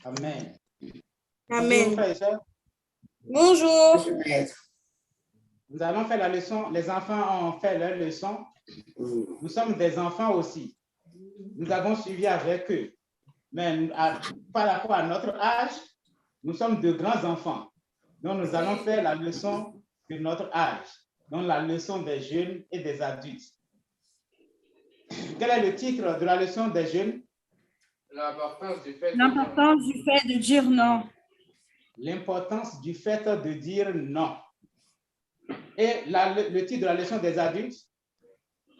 Amen. Amen. Bonjour, frères et sœurs. Bonjour. Nous allons faire la leçon. Les enfants ont fait leur leçon. Nous sommes des enfants aussi. Nous avons suivi avec eux. Mais par rapport à notre âge, nous sommes de grands enfants. Donc, nous allons faire la leçon de notre âge. Donc, la leçon des jeunes et des adultes. Quel est le titre de la leçon des jeunes? L'importance du fait de dire non. L'importance du fait de dire non. Et le titre de la leçon des adultes?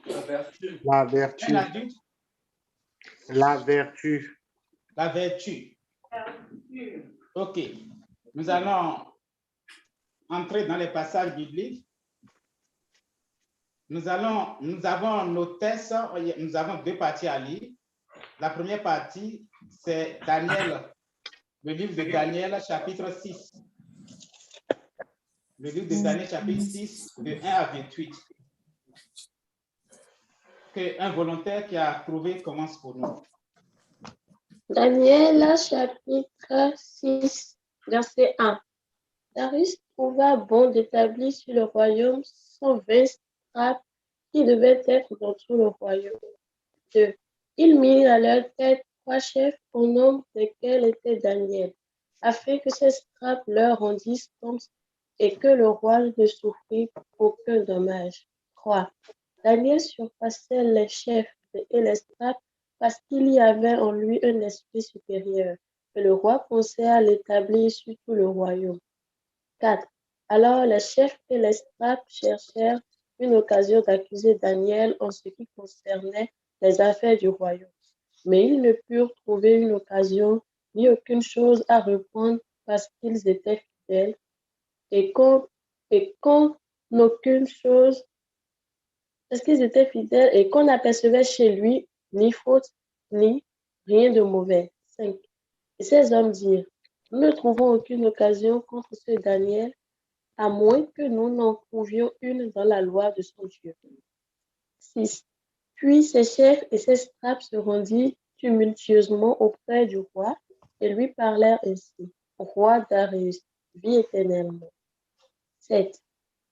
La vertu. La vertu. Un adulte? La vertu. La vertu. OK. Nous allons entrer dans les passages bibliques. Nous avons nos textes, nous avons deux parties à lire. La première partie, c'est Daniel, le livre de Daniel, chapitre 6. Le livre de Daniel, chapitre 6, de 1 à 28. Un volontaire qui a trouvé commence pour nous. Daniel, chapitre 6, verset 1. Darius trouva bon d'établir sur le royaume 120 satrapes qui devaient être dans tout le royaume. 2. Il mit à leur tête 3 chefs au nombre desquels était Daniel, afin que ces satrapes leur rendissent compte et que le roi ne souffrit aucun dommage. 3. Daniel surpassait les chefs et les satrapes parce qu'il y avait en lui un esprit supérieur, et le roi pensait à l'établir sur tout le royaume. 4. Alors les chefs et les satrapes cherchèrent une occasion d'accuser Daniel en ce qui concernait les affaires du royaume. Mais ils ne purent trouver une occasion ni aucune chose à reprendre parce qu'ils étaient fidèles et qu'on aucune chose, parce qu'ils étaient fidèles et qu'on n'apercevait chez lui ni faute ni rien de mauvais. 5. Et ces hommes dirent, nous ne trouvons aucune occasion contre ce Daniel, à moins que nous n'en trouvions une dans la loi de son Dieu. 6. Puis ses chefs et ses satrapes se rendirent tumultueusement auprès du roi et lui parlèrent ainsi. Roi Darius, vis éternellement. 7.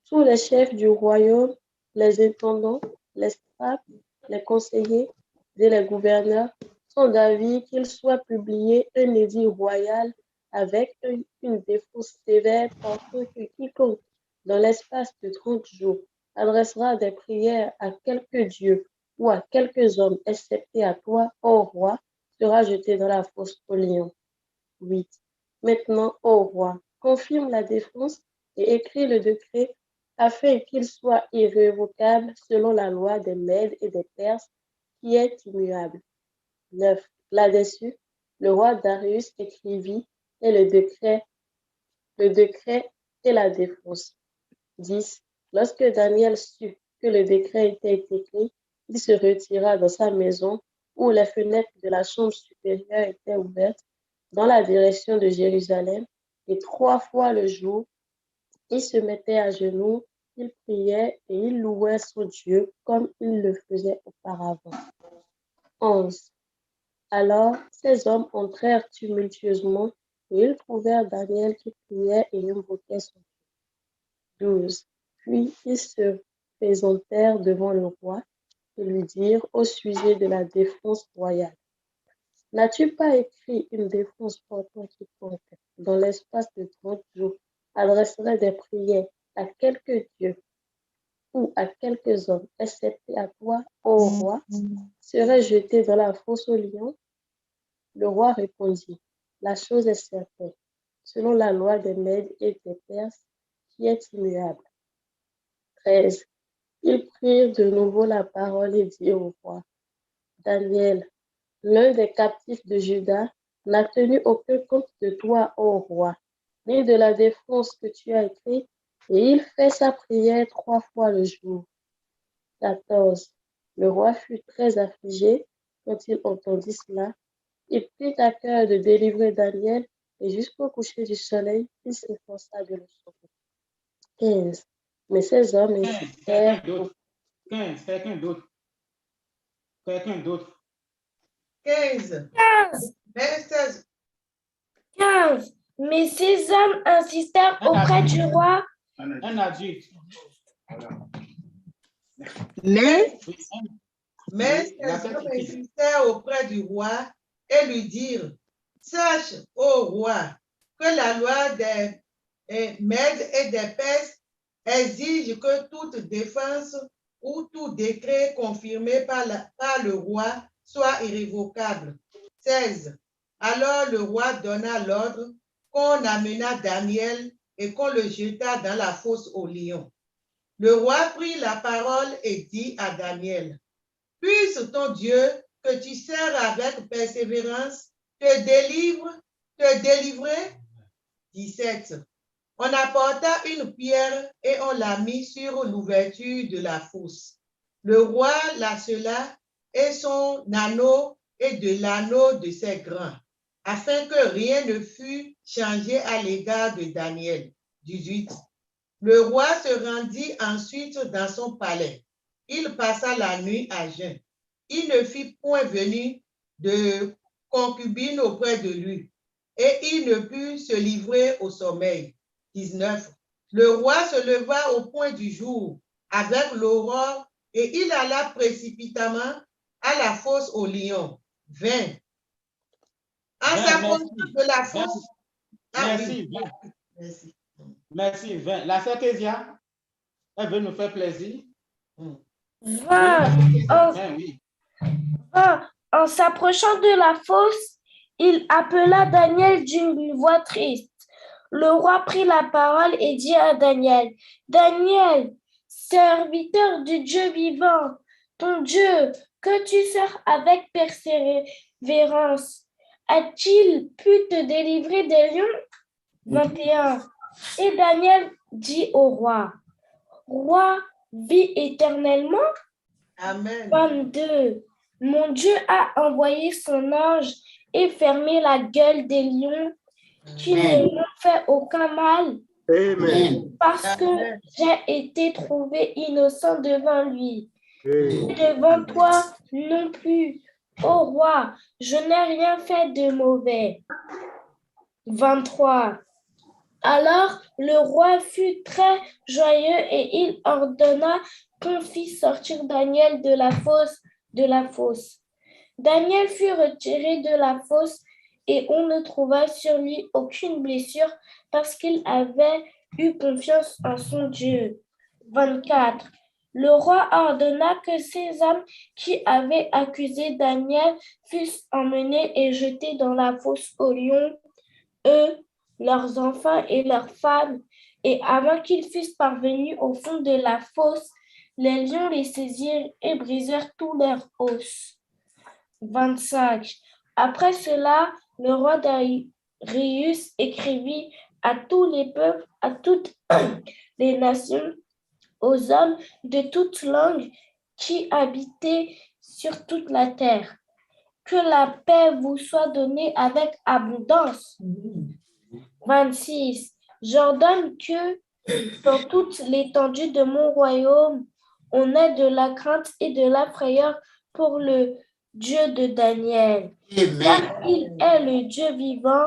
Tous les chefs du royaume, les intendants, les satrapes, les conseillers et les gouverneurs sont d'avis qu'il soit publié un édit royal avec une défense sévère portant que quiconque, dans l'espace de 30 jours, adressera des prières à quelque dieu ou à quelques hommes, excepté à toi, ô roi, sera jeté dans la fosse au lion. 8. Maintenant, ô roi, confirme la défense et écris le décret afin qu'il soit irrévocable selon la loi des Mèdes et des Perses qui est immuable. 9. Là-dessus, le roi Darius écrivit et le décret et la défense. 10. Lorsque Daniel sut que le décret était écrit, il se retira dans sa maison où les fenêtres de la chambre supérieure étaient ouvertes dans la direction de Jérusalem et 3 fois le jour, il se mettait à genoux, il priait et il louait son Dieu comme il le faisait auparavant. 11. Alors, ces hommes entrèrent tumultueusement et ils trouvèrent Daniel qui priait et invoquait son Dieu. 12. Puis ils se présentèrent devant le roi et lui dirent au sujet de la défense royale. N'as-tu pas écrit une défense portant quiconque, dans l'espace de 30 jours, adresserait des prières à quelque dieu ou à quelques hommes, excepté à toi, ô roi, serait jeté dans la fosse aux lions? Le roi répondit, la chose est certaine, selon la loi des Mèdes et des Perses, qui est immuable. 13. Ils prirent de nouveau la parole et dirent au roi, Daniel, l'un des captifs de Juda, n'a tenu aucun compte de toi, ô roi, ni de la défense que tu as écrite, et il fait sa prière 3 fois le jour. 14. Le roi fut très affligé quand il entendit cela. Il prit à cœur de délivrer Daniel, et jusqu'au coucher du soleil, il s'efforça de le sauver. 15. Mais ces hommes insistèrent. 15. Quelqu'un d'autre. 15. 16. Mais ces hommes insistèrent auprès du roi. Un adulte. Mais Oui, Mais Oui, la ces tête hommes utile. insistèrent auprès du roi et lui dirent, sache, ô roi, que la loi des Mèdes et des Perses exige que toute défense ou tout décret confirmé par le roi soit irrévocable. 16. Alors le roi donna l'ordre qu'on amena Daniel et qu'on le jeta dans la fosse aux lions. Le roi prit la parole et dit à Daniel, puisse ton Dieu que tu sers avec persévérance te délivrer. 17. On apporta une pierre et on la mit sur l'ouverture de la fosse. Le roi la scella et son anneau et de l'anneau de ses grands, afin que rien ne fût changé à l'égard de Daniel. 18. Le roi se rendit ensuite dans son palais. Il passa la nuit à jeun. Il ne fit point venir de concubine auprès de lui, et il ne put se livrer au sommeil. 19. Le roi se leva au point du jour avec l'aurore et il alla précipitamment à la fosse aux lions. 20. En s'approchant de la fosse. Merci. Oui. 20. Merci. Merci. 20. La sœur Kézia, elle veut nous faire plaisir. 20. Oui. En s'approchant de la fosse, il appela Daniel d'une voix triste. Le roi prit la parole et dit à Daniel, Daniel, serviteur du Dieu vivant, ton Dieu, que tu sers avec persévérance, a-t-il pu te délivrer des lions? 21. Et Daniel dit au roi, Roi, vis éternellement. Amen. 22. Mon Dieu a envoyé son ange et fermé la gueule des lions qui ne m'ont fait aucun mal. Amen. Parce que j'ai été trouvé innocent devant lui. Et devant toi non plus. Ô roi, je n'ai rien fait de mauvais. 23. Alors le roi fut très joyeux et il ordonna qu'on fît sortir Daniel de la fosse. Daniel fut retiré de la fosse et on ne trouva sur lui aucune blessure parce qu'il avait eu confiance en son Dieu. 24. Le roi ordonna que ces hommes qui avaient accusé Daniel fussent emmenés et jetés dans la fosse aux lions, eux, leurs enfants et leurs femmes, et avant qu'ils fussent parvenus au fond de la fosse, les lions les saisirent et brisèrent tous leurs os. 25. Après cela, le roi Darius écrivit à tous les peuples, à toutes les nations, aux hommes de toutes langues qui habitaient sur toute la terre. Que la paix vous soit donnée avec abondance. 26. J'ordonne que dans toute l'étendue de mon royaume, on ait de la crainte et de la frayeur pour le Dieu de Daniel. Car il est le Dieu vivant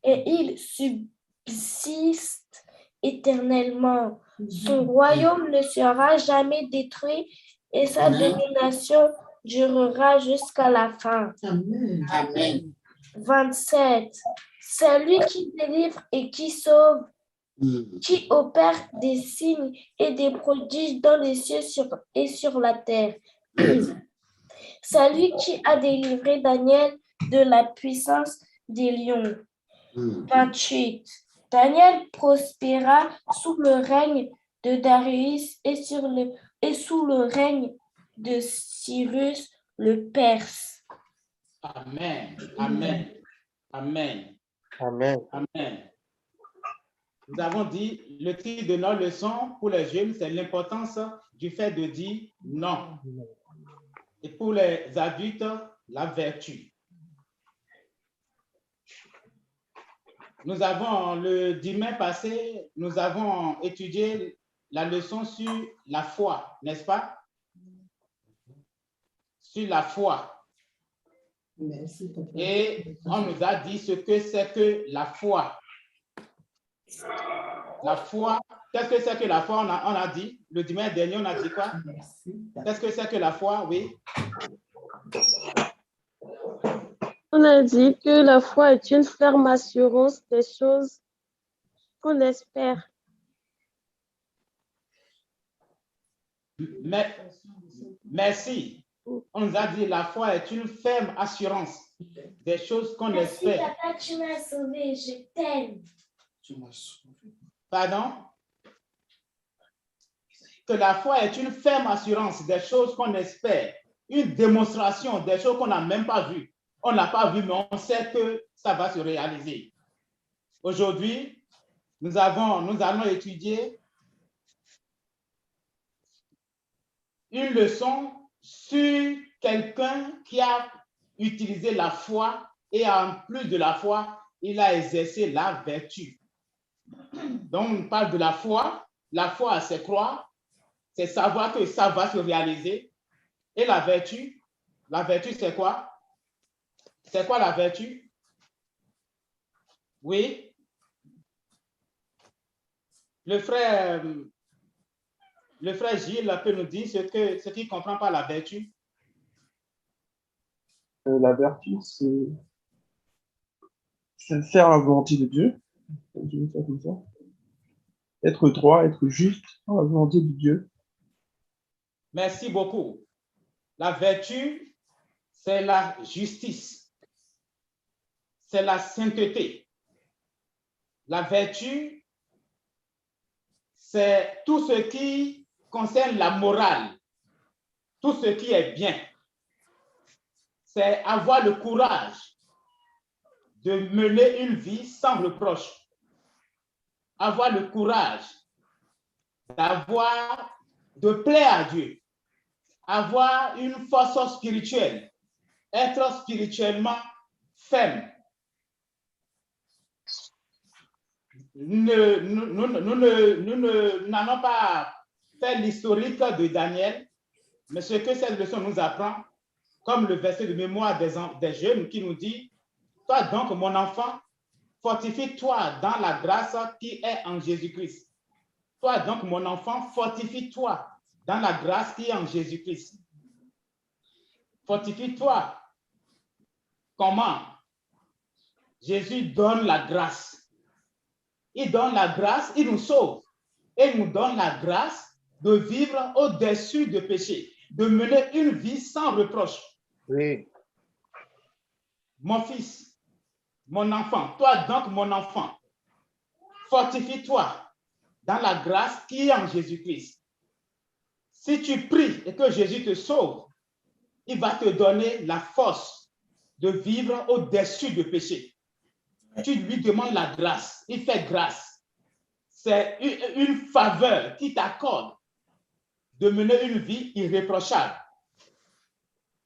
et il subsiste éternellement. Son royaume ne sera jamais détruit et sa domination durera jusqu'à la fin. Amen. 27. C'est lui qui délivre et qui sauve, qui opère des signes et des prodiges dans les cieux et sur la terre. C'est lui qui a délivré Daniel de la puissance des lions. 28. Daniel prospéra sous le règne de Darius et sous le règne de Cyrus le Perse. Amen. Amen. Amen. Amen. Amen. Nous avons dit, le titre de notre leçon pour les jeunes, c'est l'importance du fait de dire non. Et pour les adultes, la vertu. Nous avons, le dimanche passé, nous avons étudié la leçon sur la foi, n'est-ce pas? Sur la foi. Merci, papa. Et on nous a dit ce que c'est que la foi. La foi, qu'est-ce que c'est que la foi? On a dit, le dimanche dernier, on a dit quoi? Qu'est-ce que c'est que la foi? Oui. On a dit que la foi est une ferme assurance des choses qu'on espère. Mais, merci. On nous a dit la foi est une ferme assurance des choses qu'on Merci, espère. papa, tu m'as sauvé, je t'aime. Pardon? Que la foi est une ferme assurance des choses qu'on espère. Une démonstration des choses qu'on n'a même pas vues. On n'a pas vu, mais on sait que ça va se réaliser. Aujourd'hui, nous allons étudier une leçon sur quelqu'un qui a utilisé la foi et en plus de la foi, il a exercé la vertu. Donc, on parle de la foi. La foi, c'est croire, c'est savoir que ça va se réaliser. Et la vertu, c'est quoi? C'est quoi la vertu? Oui. Le frère Gilles peut nous dire ce qu'il comprend par la vertu. La vertu, c'est faire la volonté de Dieu. Je vais faire comme ça. Être droit, être juste dans la volonté de Dieu. Merci beaucoup. La vertu, c'est la justice. C'est la sainteté. La vertu, c'est tout ce qui concerne la morale, tout ce qui est bien. C'est avoir le courage de mener une vie sans reproche. Avoir le courage de plaire à Dieu. Avoir une force spirituelle. Être spirituellement ferme. Nous n'allons pas faire l'historique de Daniel, mais ce que cette leçon nous apprend, comme le verset de mémoire des jeunes qui nous dit, toi donc mon enfant, fortifie-toi dans la grâce qui est en Jésus-Christ. Toi donc mon enfant, fortifie-toi dans la grâce qui est en Jésus-Christ. Fortifie-toi. Comment? Jésus donne la grâce. Il donne la grâce, il nous sauve. Et il nous donne la grâce de vivre au-dessus du péché, de mener une vie sans reproche. Oui. Mon fils, mon enfant, toi donc mon enfant, fortifie-toi dans la grâce qui est en Jésus-Christ. Si tu pries et que Jésus te sauve, il va te donner la force de vivre au-dessus du péché. Tu lui demandes la grâce, il fait grâce. C'est une faveur qui t'accorde de mener une vie irréprochable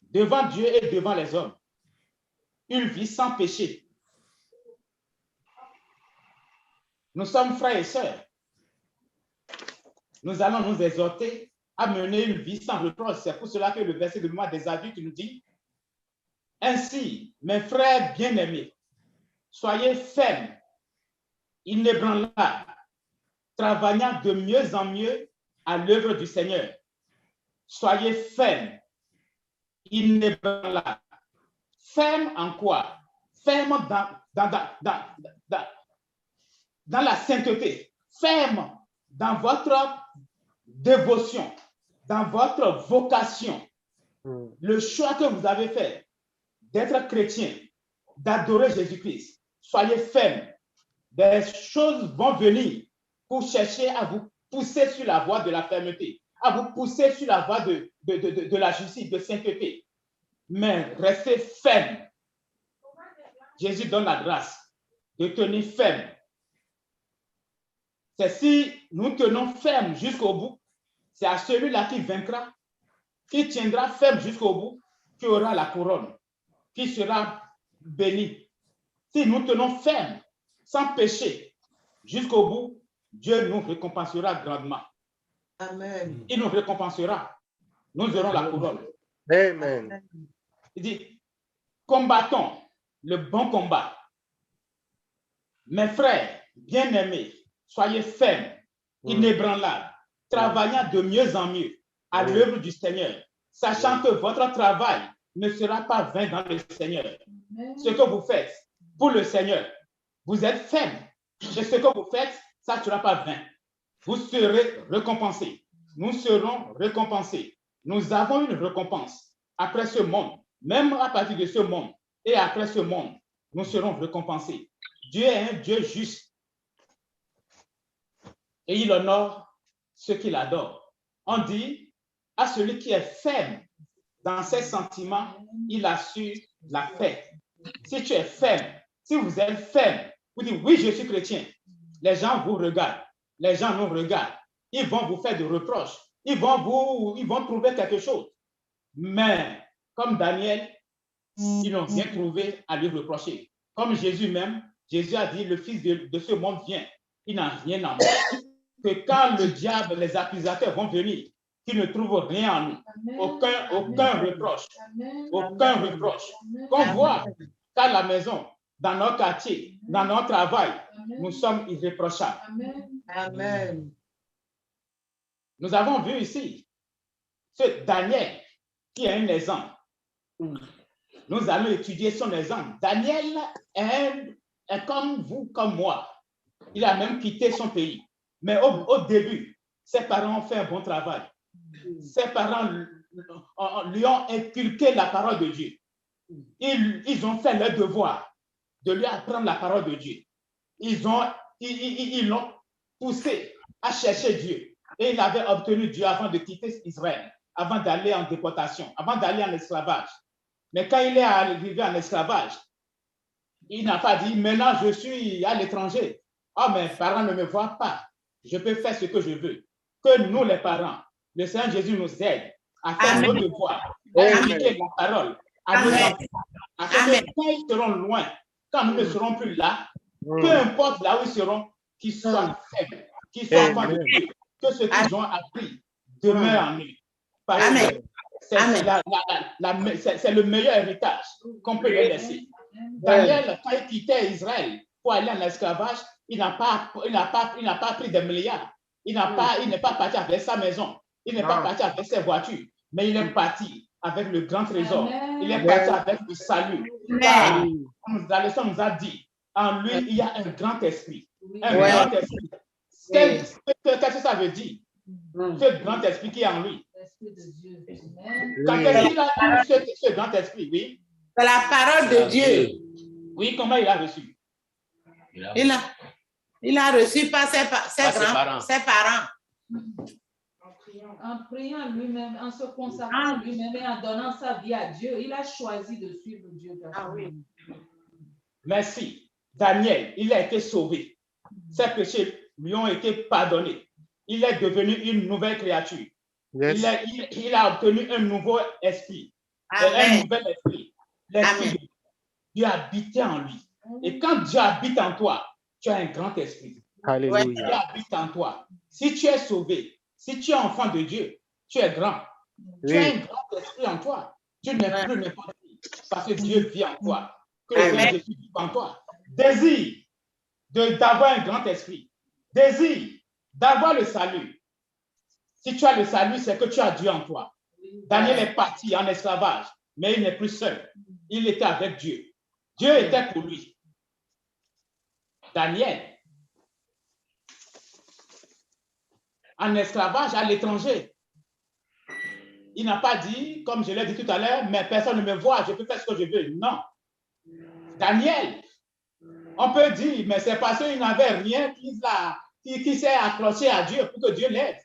devant Dieu et devant les hommes. Une vie sans péché. Nous sommes frères et sœurs. Nous allons nous exhorter à mener une vie sans reproche. C'est pour cela que le verset de mémoire des adultes nous dit: ainsi, mes frères bien-aimés, soyez fermes, inébranlables, travaillant de mieux en mieux à l'œuvre du Seigneur. Soyez fermes, inébranlables. Fermes en quoi? Fermes dans la sainteté. Fermes dans votre dévotion, dans votre vocation. Le choix que vous avez fait d'être chrétien, d'adorer Jésus-Christ. Soyez fermes. Des choses vont venir pour chercher à vous pousser sur la voie de la fermeté, à vous pousser sur la voie de la justice, de sainteté. Mais restez fermes. Jésus donne la grâce de tenir ferme. C'est si nous tenons ferme jusqu'au bout, c'est à celui-là qui vaincra, qui tiendra ferme jusqu'au bout, qui aura la couronne, qui sera béni. Si nous tenons ferme, sans péché, jusqu'au bout, Dieu nous récompensera grandement. Amen. Il nous récompensera. Nous aurons la couronne. Amen. Il dit, combattons le bon combat. Mes frères, Bien-aimés, soyez fermes, inébranlables, travaillant de mieux en mieux à l'œuvre du Seigneur, sachant que votre travail ne sera pas vain dans le Seigneur. Ce que vous faites pour le Seigneur, vous êtes fermes. Et ce que vous faites, ça ne sera pas vain. Vous serez récompensés. Nous serons récompensés. Nous avons une récompense après ce monde, même à partir de ce monde et après ce monde, nous serons récompensés. Dieu est un Dieu juste et il honore ceux qui l'adorent. On dit à celui qui est ferme dans ses sentiments, il assure la paix. Si tu es ferme, si vous êtes ferme, vous dites oui, je suis chrétien, les gens vous regardent, les gens nous regardent, ils vont vous faire des reproches, ils vont trouver quelque chose. Mais comme Daniel, ils n'ont rien trouvé à lui reprocher. Comme Jésus même, Jésus a dit, le Fils de ce monde vient, il n'a rien en nous. Que quand le diable, les accusateurs vont venir, qu'ils ne trouvent rien en nous, aucun reproche, aucun reproche. Qu'on voit qu'à la maison, dans notre quartier, dans notre travail, nous sommes irréprochables. Amen. Nous avons vu ici ce Daniel qui est un exemple. Nous allons étudier son exemple. Daniel est comme vous, comme moi. Il a même quitté son pays. Mais au début, ses parents ont fait un bon travail. Ses parents lui ont inculqué la parole de Dieu. Ils ont fait leur devoir de lui apprendre la parole de Dieu. Ils l'ont poussé à chercher Dieu. Et il avait obtenu Dieu avant de quitter Israël, avant d'aller en déportation, avant d'aller en esclavage. Mais quand il est arrivé en esclavage, il n'a pas dit, maintenant je suis à l'étranger. Oh, mes parents ne me voient pas. Je peux faire ce que je veux. Que nous, les parents, le Seigneur Jésus nous aide à faire nos devoirs, à appliquer la parole à nos enfants, afin que quand ils seront loin, quand nous ne serons plus là, peu importe là où ils seront, qu'ils soient faibles, qu'ils soient enfants de Dieu, que ce qu'ils ont appris demeure en eux. Parce que c'est le meilleur héritage qu'on peut leur laisser. Daniel, quand il quittait Israël pour aller en esclavage, il n'a pas pris des milliards. Il n'est pas parti avec sa maison. Il n'est pas parti avec ses voitures. Mais il est parti avec le grand trésor. Il est parti avec le salut. Car, la leçon nous a dit, en lui, il y a un grand esprit. Un grand esprit. Qu'est-ce que ça veut dire? Ce grand esprit qui est en lui. Quand est-ce qu'il a eu ce grand esprit? Oui. C'est la parole de Dieu. Oui, comment il a reçu? Il a reçu par ses parents. En priant lui-même, en se consacrant lui-même et en donnant sa vie à Dieu, il a choisi de suivre Dieu. Ah oui. Merci. Daniel, il a été sauvé. Ses péchés lui ont été pardonnés. Il est devenu une nouvelle créature. Yes. Il a obtenu un nouveau esprit. Un nouvel esprit. L'esprit de Dieu habitait en lui. Et quand Dieu habite en toi, tu as un grand esprit. Alléluia. Dieu habite en toi. Si tu es sauvé, si tu es enfant de Dieu, tu es grand. Oui. Tu as un grand esprit en toi. Tu n'es plus n'importe qui. Parce que Dieu vit en toi. Que le Seigneur Jésus vit en toi. Désire d'avoir un grand esprit. Désire d'avoir le salut. Si tu as le salut, c'est que tu as Dieu en toi. Daniel est parti en esclavage, mais il n'est plus seul. Il était avec Dieu. Dieu était pour lui. Daniel, en esclavage à l'étranger, il n'a pas dit, comme je l'ai dit tout à l'heure, mais personne ne me voit, je peux faire ce que je veux. Non. Daniel, on peut dire, mais c'est parce qu'il n'avait rien qui s'est accroché à Dieu pour que Dieu l'aide.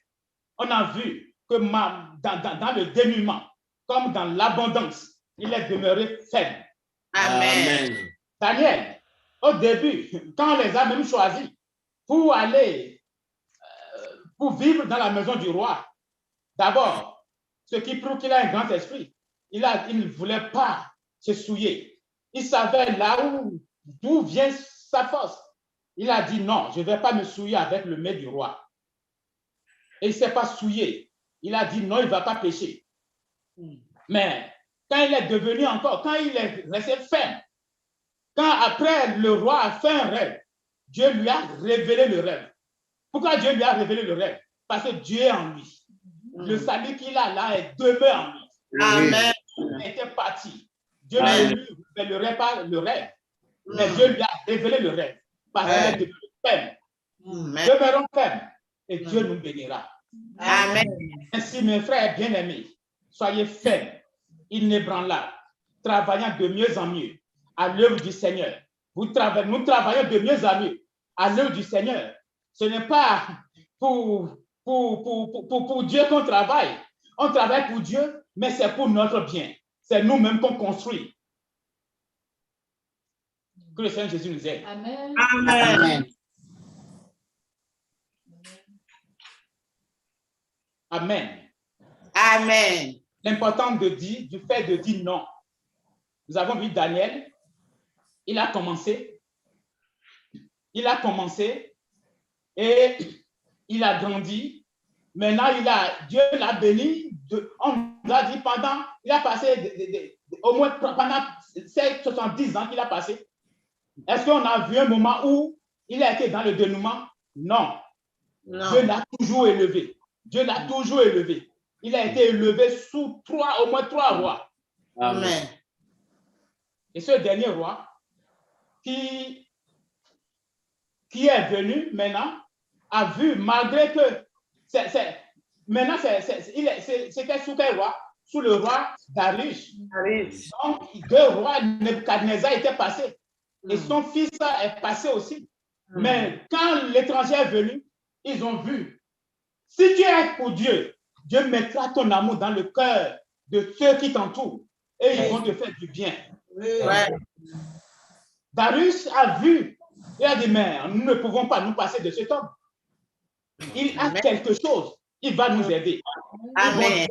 On a vu que dans le dénuement, comme dans l'abondance, il est demeuré ferme. Amen. Daniel, au début, quand on les a même choisis pour aller, pour vivre dans la maison du roi, d'abord, ce qui prouve qu'il a un grand esprit, il ne voulait pas se souiller. Il savait là d'où vient sa force. Il a dit non, je ne vais pas me souiller avec le mets du roi. Et il ne s'est pas souillé. Il a dit non, il ne va pas pécher. Mais quand il est devenu encore, quand il est resté ferme, quand après le roi a fait un rêve, Dieu lui a révélé le rêve. Pourquoi Dieu lui a révélé le rêve? Parce que Dieu est en lui. Le salut qu'il a là est demeure en lui. Amen. Il était parti. Dieu ne lui révélerait pas le rêve. Mais Dieu lui a révélé le rêve. Parce qu'il est devenu ferme. Demeurons fermes et Dieu nous bénira. Amen. Ainsi, mes frères bien-aimés, soyez fermes, inébranlables, travaillant de mieux en mieux à l'œuvre du Seigneur. Nous travaillons de mieux en mieux à l'œuvre du Seigneur. Ce n'est pas pour Dieu qu'on travaille. On travaille pour Dieu, mais c'est pour notre bien. C'est nous-mêmes qu'on construit. Que le Seigneur Jésus nous aide. Amen. Amen. Amen. Amen. L'important du fait de dire non. Nous avons vu Daniel, il a commencé et il a grandi. Maintenant, Dieu l'a béni. On nous a dit il a passé au moins pendant 70 ans qu'il a passé. Est-ce qu'on a vu un moment où il a été dans le dénouement? Non. Dieu l'a toujours élevé. Dieu l'a toujours élevé. Il a été élevé sous au moins 3 rois. Amen. Et ce dernier roi qui est venu maintenant a vu, malgré que maintenant c'était sous quel roi? Sous le roi Darius. Donc 2 rois, Nebuchadnezzar était passé. Et son fils est passé aussi. Mais quand l'étranger est venu, ils ont vu. Si tu es pour Dieu, Dieu mettra ton amour dans le cœur de ceux qui t'entourent et ils vont te faire du bien. Ouais. Darius a vu, il a dit, mais nous ne pouvons pas nous passer de cet homme. Il a quelque chose, il va nous aider. Amen.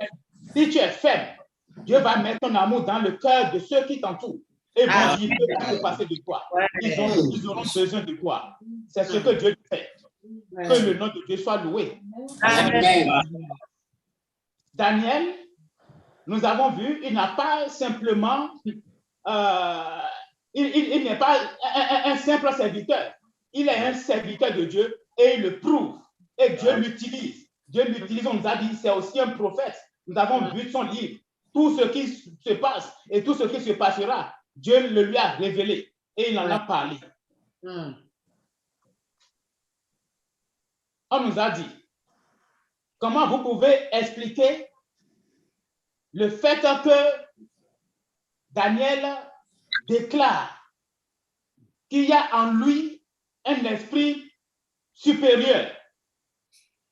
Si tu es faible, Dieu va mettre ton amour dans le cœur de ceux qui t'entourent. Et vont dire, ils peuvent se passer de toi. Ils auront besoin de toi. C'est ce que Dieu fait. Que le nom de Dieu soit loué. Amen. Daniel, nous avons vu, il n'a pas simplement, il n'est pas un simple serviteur. Il est un serviteur de Dieu et il le prouve. Et Dieu l'utilise. Dieu l'utilise, on nous a dit, c'est aussi un prophète. Nous avons vu son livre. Tout ce qui se passe et tout ce qui se passera, Dieu le lui a révélé et il en a parlé. On nous a dit, comment vous pouvez expliquer le fait que Daniel déclare qu'il y a en lui un esprit supérieur?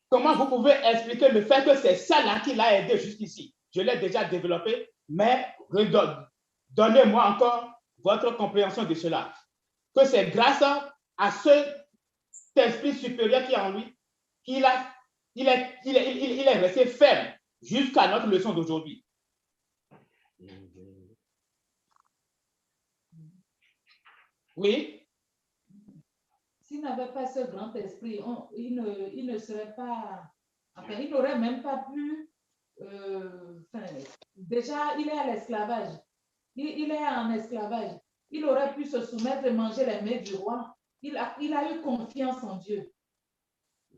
Comment vous pouvez expliquer le fait que c'est ça là qui l'a aidé jusqu'ici? Je l'ai déjà développé, mais donnez-moi encore votre compréhension de cela. Que c'est grâce à cet esprit supérieur qui est en lui qu'il est resté ferme jusqu'à notre leçon d'aujourd'hui. Oui? S'il n'avait pas ce grand esprit, il ne serait pas, enfin, il n'aurait même pas pu, déjà, il est à l'esclavage. Il est en esclavage. Il aurait pu se soumettre et manger les mets du roi. Il a eu confiance en Dieu.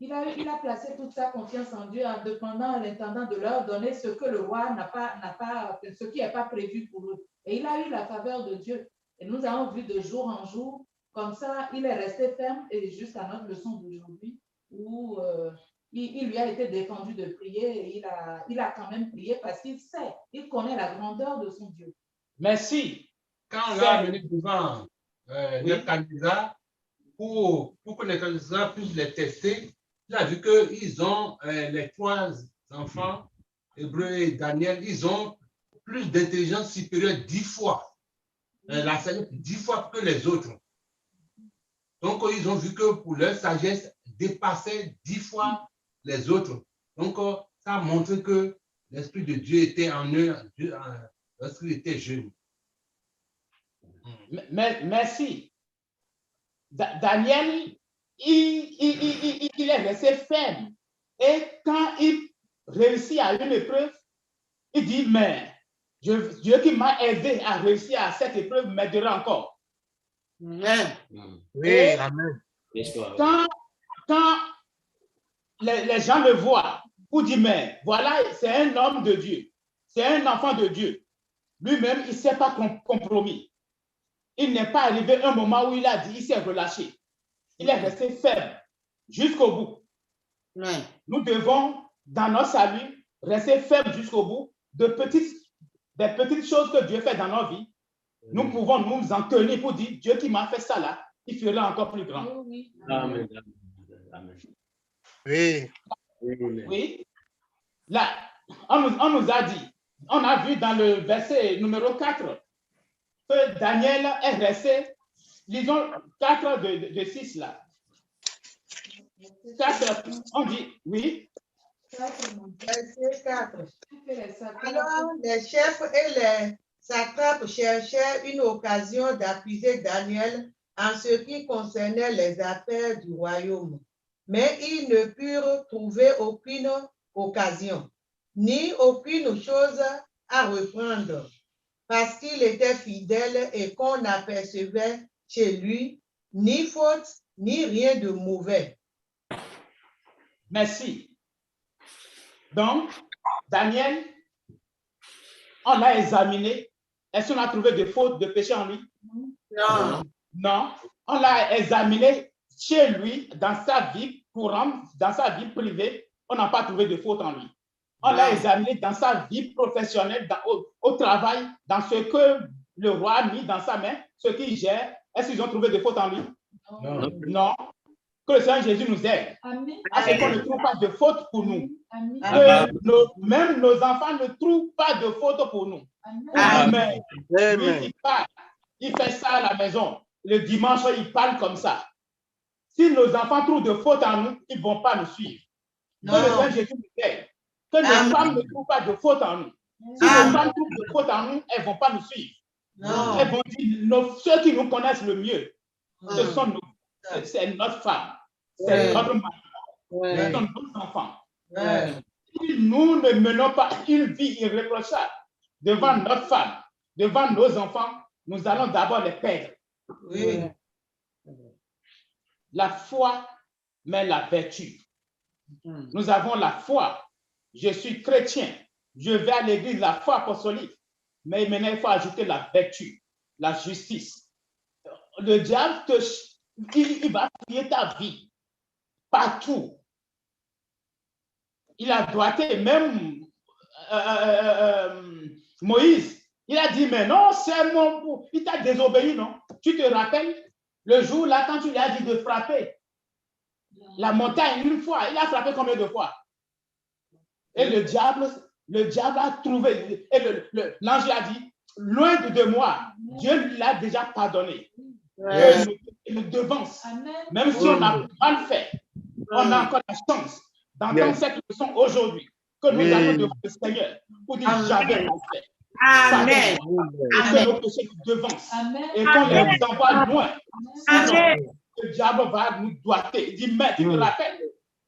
Il a placé toute sa confiance en Dieu en demandant à l'intendant de leur donner ce que le roi n'a pas, ce qui n'est pas prévu pour eux. Et il a eu la faveur de Dieu. Et nous avons vu de jour en jour, comme ça, il est resté ferme et jusqu'à notre leçon d'aujourd'hui, où il lui a été défendu de prier et il a quand même prié parce qu'il sait, il connaît la grandeur de son Dieu. Merci. Quand on l'a amené devant Nebuchadnezzar, pour que Nebuchadnezzar puisse les tester, il a vu qu'ils ont, les 3 enfants, Hébreu et Daniel, ils ont plus d'intelligence supérieure 10 fois. La sagesse 10 fois que les autres. Donc, ils ont vu que pour leur sagesse dépassait 10 fois les autres. Donc, ça a montré que l'Esprit de Dieu était en eux lorsqu'ils étaient jeunes. Merci. Daniel, il est resté ferme. Et quand il réussit à une épreuve, il dit, mais Dieu qui m'a aidé à réussir à cette épreuve m'aidera encore. Amen. Oui, amen. Quand les gens le voient, pour dire, mais voilà, c'est un homme de Dieu, c'est un enfant de Dieu. Lui-même, il ne s'est pas compromis. Il n'est pas arrivé un moment où il a dit, il s'est relâché. Il est resté ferme jusqu'au bout. Ouais. Nous devons, dans notre salut, rester ferme jusqu'au bout des petites choses que Dieu fait dans nos vies. Nous pouvons nous en tenir pour dire, Dieu qui m'a fait ça là, il fera encore plus grand. Amen. Oui. Oui. Là, on nous a dit, on a vu dans le verset numéro 4 que Daniel est resté, lisons 4 de 6 là. 4, on dit, oui. Verset 4. Alors, les chefs et les satrapes cherchèrent une occasion d'accuser Daniel en ce qui concernait les affaires du royaume. Mais ils ne purent trouver aucune occasion, ni aucune chose à reprendre, parce qu'il était fidèle et qu'on n'apercevait chez lui ni faute, ni rien de mauvais. Merci. Donc, Daniel, on l'a examiné. Est-ce qu'on a trouvé des fautes, de péché en lui? Non. Non. On l'a examiné chez lui, dans sa vie courante, dans sa vie privée. On n'a pas trouvé de fautes en lui. On l'a examiné dans sa vie professionnelle, au travail, dans ce que le roi a mis dans sa main, ce qu'il gère. Est-ce qu'ils ont trouvé des fautes en lui? Non. Non. Que le Seigneur Jésus nous aide. Amen. À ce qu'on ne trouve pas de fautes pour nous. Amen. Que même nos enfants ne trouvent pas de fautes pour nous. Amen. Mais lui, il fait ça à la maison. Le dimanche, il parle comme ça. Si nos enfants trouvent de fautes en nous, ils ne vont pas nous suivre. Que le Seigneur Jésus nous aide. Que nos femmes ne trouvent pas de fautes en nous. Si nos femmes trouvent de fautes en nous, elles ne vont pas nous suivre. Non. Elles vont dire, ceux qui nous connaissent le mieux, ce sont nous. C'est notre femme. C'est notre mari. Ce sont nos enfants. Si nous ne menons pas une vie irréprochable devant notre femme, devant nos enfants, nous allons d'abord les perdre. Oui. La foi, mais la vertu. Nous avons la foi. Je suis chrétien. Je vais à l'église, la foi apostolique. Mais maintenant, il faut ajouter la vertu, la justice. Le diable, il va fouiller ta vie partout. Il a doigté, même Moïse, il a dit, mais non, c'est mon... Il t'a désobéi, non? Tu te rappelles le jour là, quand tu lui as dit de frapper la montagne une fois, il a frappé combien de fois? Et le diable a trouvé, et l'ange a dit, loin de moi, Dieu l'a déjà pardonné. Il nous devance. Même si on a mal fait, on a encore la chance d'entendre cette leçon aujourd'hui, que nous allons devant le Seigneur pour dire, j'avais mal fait. Amen. Et que nos péchés nous devancent. Et qu'on les envoie loin. Sinon, le diable va nous doiter. Il dit, mais tu te rappelles,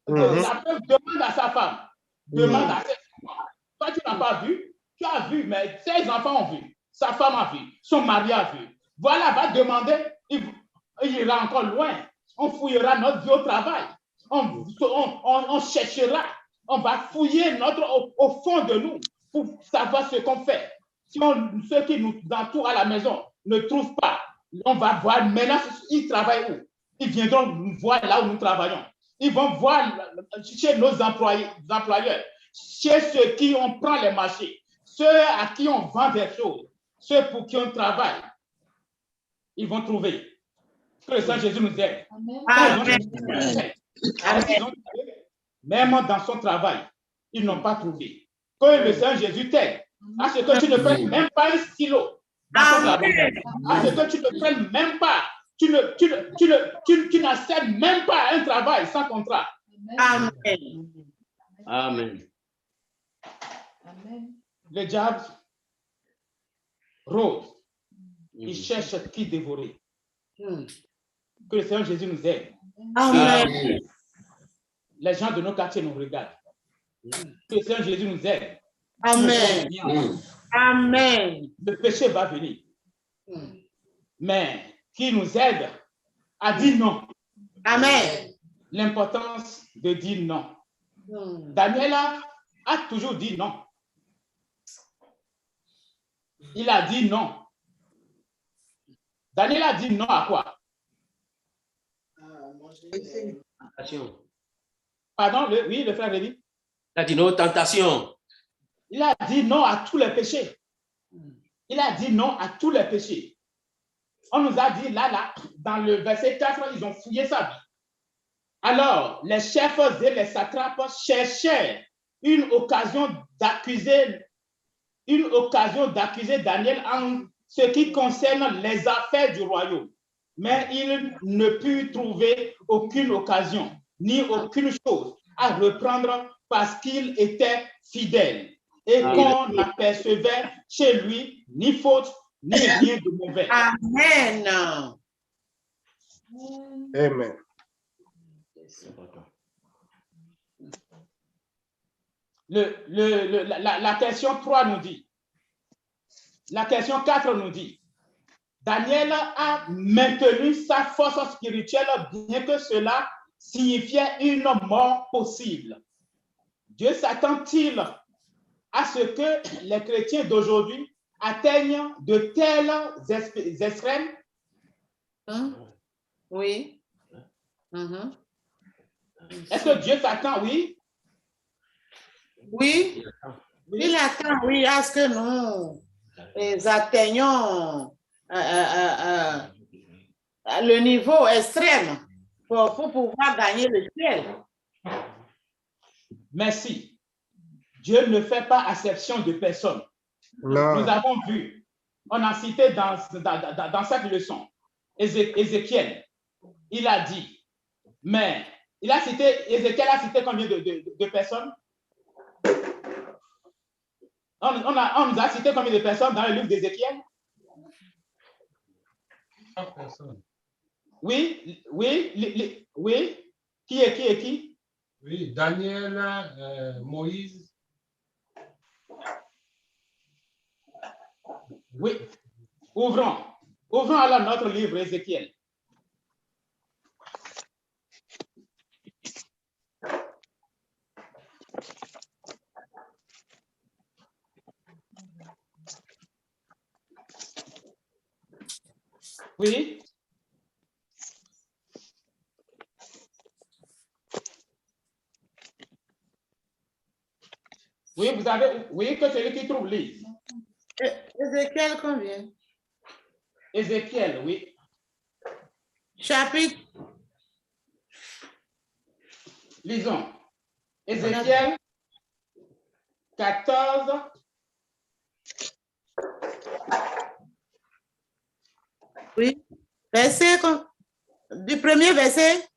demande à sa femme, demande à ses enfants. Toi, tu n'as pas vu, tu as vu, mais ses enfants ont vu, sa femme a vu, son mari a vu. Voilà, va demander, il ira encore loin. On fouillera notre vie au travail. On cherchera, on va fouiller au fond de nous pour savoir ce qu'on fait. Si ceux qui nous entourent à la maison ne trouvent pas, on va voir maintenant, ils travaillent où? Ils viendront nous voir là où nous travaillons. Ils vont voir chez nos employeurs, chez ceux qui on prend les marchés, ceux à qui on vend des choses, ceux pour qui on travaille. Ils vont trouver. Que le Seigneur Jésus nous aide. Même dans son travail, ils n'ont pas trouvé. Que le Seigneur Jésus t'aide. À ce que tu ne prennes même pas un stylo dans ton travail. À ce que tu ne prennes même pas, tu n'accèdes même pas à un travail sans contrat. Amen. Amen. Le diable rôde. Il cherche qui dévorer. Que le Seigneur Jésus nous aide. Amen. Les gens de nos quartiers nous regardent. Que le Seigneur Jésus nous aide. Amen. Amen. Le péché va venir. Mais qui nous aide a dit non. Amen. L'importance de dire non. Daniel a toujours dit non. Il a dit non. Daniel a dit non à quoi? Tentation. Pardon, oui, le frère Rémi. Il a dit non aux tentations. Il a dit non à tous les péchés. Il a dit non à tous les péchés. On nous a dit là, dans le verset 4, ils ont fouillé sa vie. Alors, les chefs et les satrapes cherchaient une occasion d'accuser Daniel en ce qui concerne les affaires du royaume. Mais ils ne purent trouver aucune occasion, ni aucune chose à reprendre parce qu'il était fidèle et qu'on n'apercevait chez lui ni faute, ni rien de mauvais. Amen. Amen. La question 3 nous dit, la question 4 nous dit, Daniel a maintenu sa force spirituelle bien que cela signifiait une mort possible. Dieu s'attend-il à ce que les chrétiens d'aujourd'hui atteignent de tels extrêmes? Oui. Est-ce que Dieu s'attend? Oui. Oui. Il attend, oui, à ce que nous atteignons le niveau extrême pour pouvoir gagner le ciel. Merci. Dieu ne fait pas exception de personne. Non. Nous avons vu, on a cité dans cette leçon, Ézéchiel, il a dit, mais Ézéchiel a cité combien de personnes? On nous a cité combien de personnes dans le livre d'Ézéchiel? 3 personnes. Oui. Qui est qui? Oui, Daniel, Moïse. Oui. Ouvrons alors notre livre Ézéchiel. Oui. Oui, vous avez, oui, que celui qui trouve lise. Ézéchiel combien? Ézéchiel, oui. Chapitre. Lisons. Ézéchiel 14. Oui. Verset, du premier verset?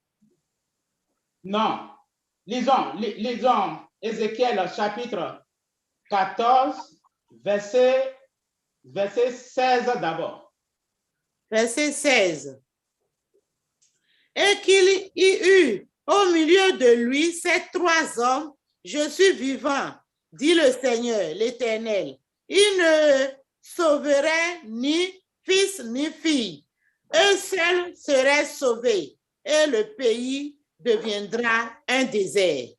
Non. Lisons Ézéchiel chapitre 14, verset 16 d'abord. Verset 16. Et qu'il y eut au milieu de lui ces 3 hommes, je suis vivant, dit le Seigneur, l'Éternel. Ils ne sauveraient ni fils ni fille. Eux seuls seraient sauvés et le pays deviendra un désert.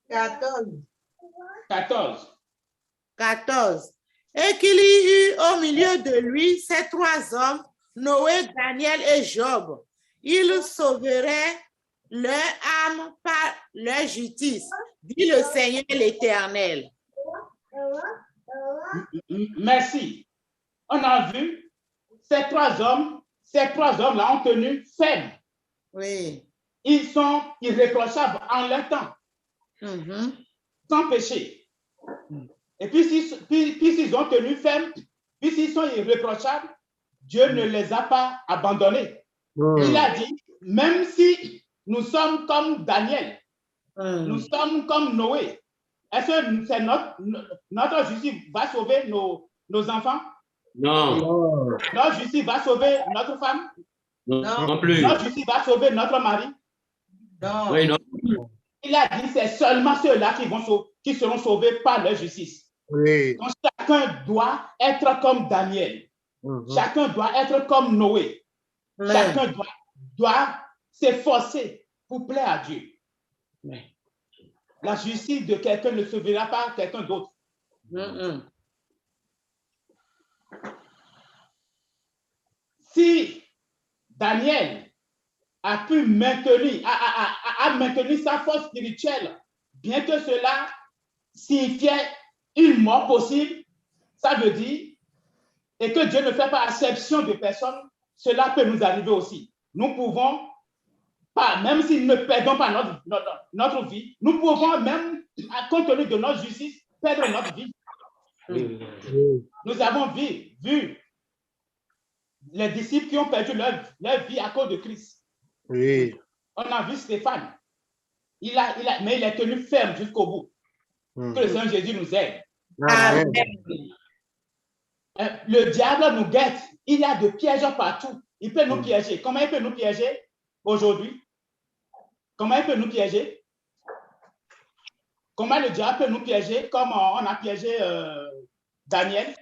14. 14. Et qu'il y eut au milieu de lui ces 3 hommes, Noé, Daniel et Job. Ils sauveraient leur âme par leur justice, dit le Seigneur l'Éternel. Merci. On a vu ces 3 hommes-là ont tenu ferme. Oui. Ils sont irréprochables en leur temps, sans péché. Et puis s'ils ont tenu ferme, puis s'ils sont irréprochables, Dieu ne les a pas abandonnés. Il a dit, même si nous sommes comme Daniel, nous sommes comme Noé, est-ce que c'est notre justice va sauver nos enfants? Non. Notre justice va sauver notre femme? Non plus. Notre justice va sauver notre mari? Non. Oui, non. Il a dit, c'est seulement ceux-là qui seront sauvés par leur justice. Oui. Donc, chacun doit être comme Daniel. Chacun doit être comme Noé. Chacun doit s'efforcer pour plaire à Dieu. La justice de quelqu'un ne se verra pas quelqu'un d'autre. Si Daniel a pu maintenir, a maintenu sa force spirituelle, bien que cela signifiait une mort possible, ça veut dire, et que Dieu ne fait pas exception de personne, cela peut nous arriver aussi. Nous pouvons pas, même si nous ne perdons pas notre vie, nous pouvons même, à compte tenu de notre justice, perdre notre vie. Nous avons vu les disciples qui ont perdu leur vie à cause de Christ. Oui. On a vu Stéphane. Mais il est tenu ferme jusqu'au bout. Que le Seigneur Jésus nous aide. Amen. Le diable nous guette. Il y a des pièges partout. Il peut nous piéger. Comment il peut nous piéger aujourd'hui? Comment il peut nous piéger? Comment le diable peut nous piéger comme on a piégé Daniel?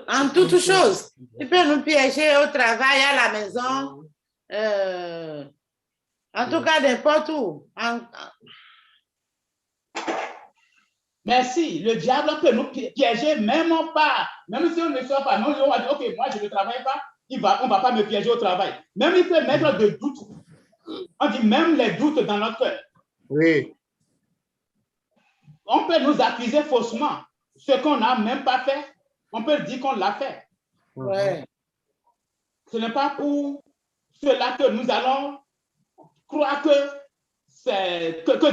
En toute chose. Il peut nous piéger au travail, à la maison. En tout cas, n'importe où. Merci. Le diable peut nous piéger, même si on ne sort pas. Non, on va dire, OK, moi, je ne travaille pas. On ne va pas me piéger au travail. Même il peut mettre des doutes. On dit même les doutes dans notre cœur. Oui. On peut nous accuser faussement. Ce qu'on n'a même pas fait, on peut dire qu'on l'a fait. Ouais. Ce n'est pas pour cela que nous allons croire que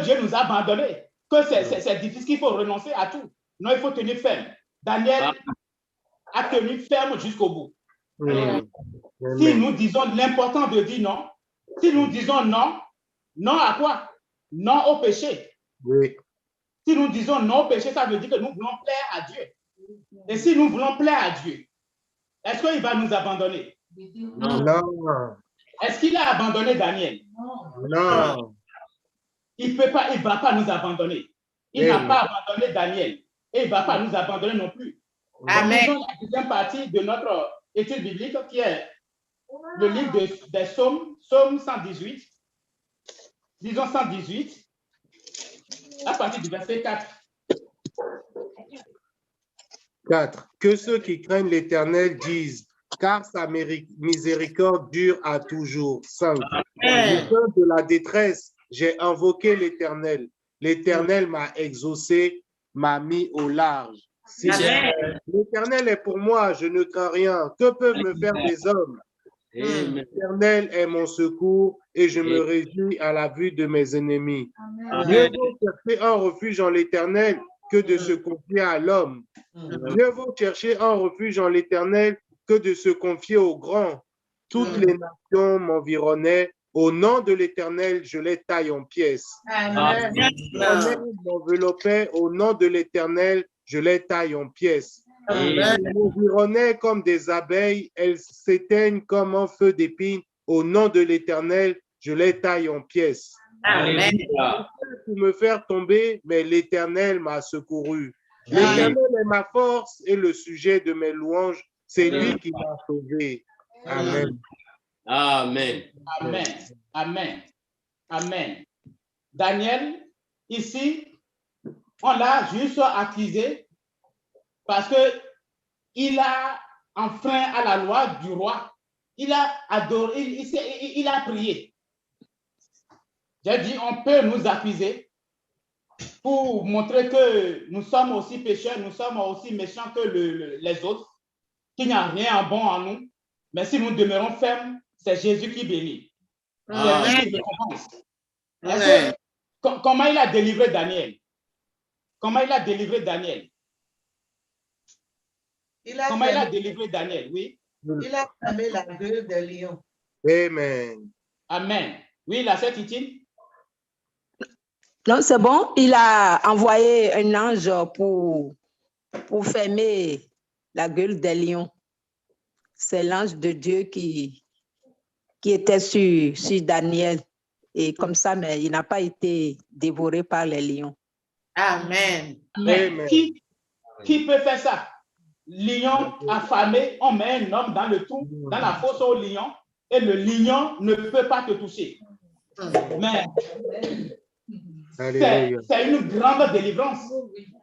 Dieu nous a abandonnés, que c'est difficile, qu'il faut renoncer à tout. Non, il faut tenir ferme. Daniel a tenu ferme jusqu'au bout. Si nous disons l'important de dire non, si nous disons non, non à quoi? Non au péché. Oui. Si nous disons non au péché, ça veut dire que nous voulons plaire à Dieu. Et si nous voulons plaire à Dieu, est-ce qu'il va nous abandonner? Non. Est-ce qu'il a abandonné Daniel? Non. Il ne va pas nous abandonner. Il n'a pas abandonné Daniel. Et il ne va pas nous abandonner non plus. Amen. Nous la deuxième partie de notre étude biblique qui est le livre des Psaumes, Psaume 118. Disons 118, à partir du verset 4. 4. Que ceux qui craignent l'Éternel disent, car sa miséricorde dure à toujours. 5. Du temps de la détresse, j'ai invoqué l'Éternel. L'Éternel m'a exaucé, m'a mis au large. 6. L'Éternel est pour moi, je ne crains rien. Que peuvent me faire des hommes? L'Éternel est mon secours et je me réjouis à la vue de mes ennemis. Mieux vaut chercher un refuge en l'Éternel que de se confier à l'homme. Mieux vaut chercher un refuge en l'Éternel que de se confier au grand. Toutes les nations m'environnaient. Au nom de l'Éternel, je les taille en pièces. Amen. M'enveloppait. Au nom de l'Éternel, je les taille en pièces. Elles m'environnaient comme des abeilles, elles s'éteignent comme un feu d'épines. Au nom de l'Éternel, je les taille en pièces. Amen. Pour me faire tomber, mais l'Éternel m'a secouru. L'Éternel est ma force et le sujet de mes louanges. C'est lui qui m'a sauvé. Amen. Amen. Amen. Amen. Amen. Daniel, ici, on l'a juste accusé parce qu'il a enfreint à la loi du roi. Il a adoré, il a prié. J'ai dit, on peut nous accuser pour montrer que nous sommes aussi pécheurs, nous sommes aussi méchants que les autres, qu'il n'y a rien de bon en nous. Mais si nous demeurons fermes, c'est Jésus qui bénit. C'est lui qui récompense. Comment il a délivré Daniel? Comment il a délivré Daniel? Comment il a délivré Daniel? Oui. Il a fermé la gueule des lions. Amen. Amen. Oui, la sœur Titine? Non, c'est bon. Il a envoyé un ange pour fermer la gueule des lions. C'est l'ange de Dieu qui était sur Daniel. Et comme ça, mais il n'a pas été dévoré par les lions. Amen. Amen. Qui peut faire ça? Lion affamé, on met un homme dans le trou, dans la fosse au lion, et le lion ne peut pas te toucher. Mais c'est une grande délivrance.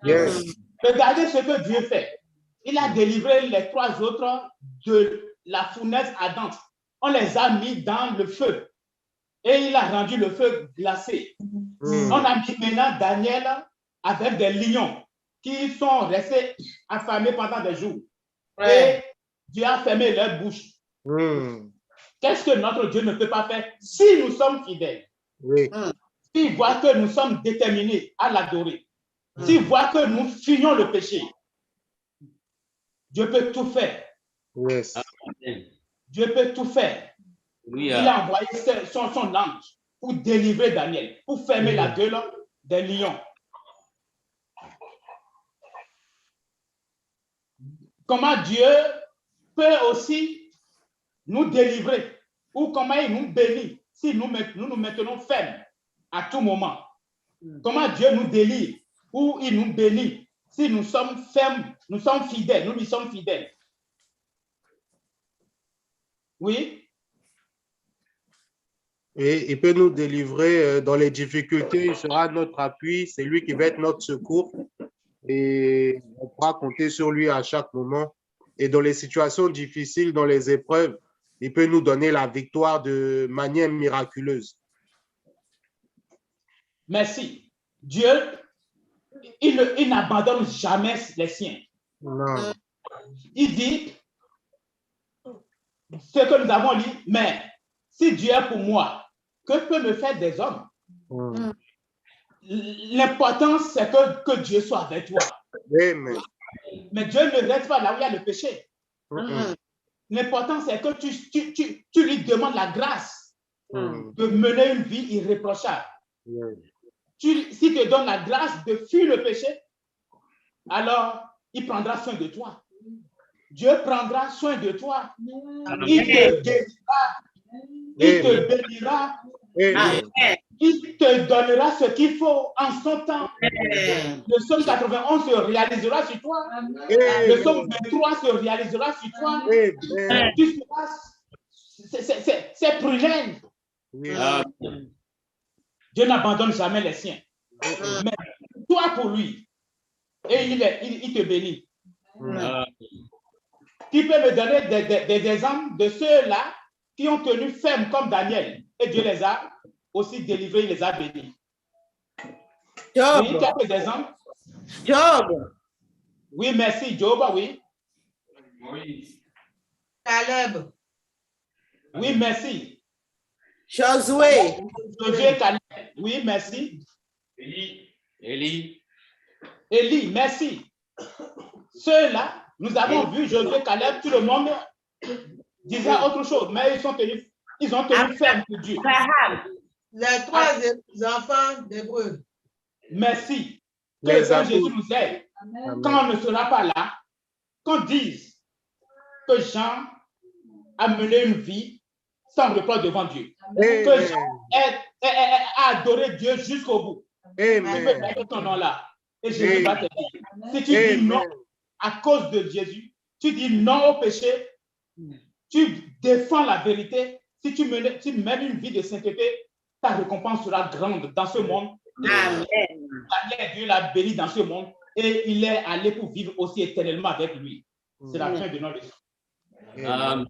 Yes. Regardez ce que Dieu fait. Il a délivré les 3 autres de la fournaise ardente. On les a mis dans le feu et il a rendu le feu glacé. On a mis maintenant Daniel avec des lions qui sont restés affamés pendant des jours. Et Dieu a fermé leur bouche. Qu'est-ce que notre Dieu ne peut pas faire si nous sommes fidèles? S'il voit que nous sommes déterminés à l'adorer, s'il voit que nous fuyons le péché, Dieu peut tout faire. Yes. Dieu peut tout faire. Il a envoyé son ange pour délivrer Daniel, pour fermer la gueule des lions. Comment Dieu peut aussi nous délivrer ou comment il nous bénit si nous nous maintenons fermes à tout moment. Comment Dieu nous délivre ou il nous bénit si nous sommes fermes, nous sommes fidèles, nous lui sommes fidèles. Oui. Et il peut nous délivrer dans les difficultés, il sera notre appui, c'est lui qui va être notre secours et on pourra compter sur lui à chaque moment. Et dans les situations difficiles, dans les épreuves, il peut nous donner la victoire de manière miraculeuse. Merci. Dieu, il n'abandonne jamais les siens. Non. Il dit ce que nous avons lu, mais si Dieu est pour moi, que peut me faire des hommes? L'important, c'est que Dieu soit avec toi. Amen. Mais Dieu ne reste pas là où il y a le péché. L'important, c'est que tu lui demandes la grâce de mener une vie irréprochable. S'il te donne la grâce de fuir le péché, alors il prendra soin de toi. Dieu prendra soin de toi. Il te guérira. Il te bénira. Il te donnera ce qu'il faut en son temps. Le psaume 91 se réalisera sur toi. Le psaume 23 se réalisera sur toi. Tu seras, c'est prudent. Dieu n'abandonne jamais les siens. Mais toi pour lui. Et il te bénit. Tu peux me donner des exemples de ceux-là qui ont tenu ferme comme Daniel. Et Dieu les a aussi délivrés, il les a bénis. Job. Oui, quelques exemples. Job. Oui, merci. Job, oui. Caleb. Oui, merci. Josué. Josué, Caleb. Oui, merci. Élie. Élie, merci. Ceux-là, nous avons vu Josué, Caleb, tout le monde disait autre chose, mais ils ont tenu ferme pour Dieu. Les 3 enfants d'Hébreu. Merci. Que le Seigneur Jésus nous aide. Quand on ne sera pas là, qu'on dise que Jean a mené une vie sans reproche devant Dieu. Que Jean a adoré Dieu jusqu'au bout. Tu peux mettre ton nom là. Et Jésus va te dire. Si tu dis non à cause de Jésus, tu dis non au péché, tu défends la vérité. Si tu mènes une vie de sainteté, ta récompense sera grande dans ce monde. Amen. Dieu l'a béni dans ce monde et il est allé pour vivre aussi éternellement avec lui. C'est la fin de notre leçon. Amen.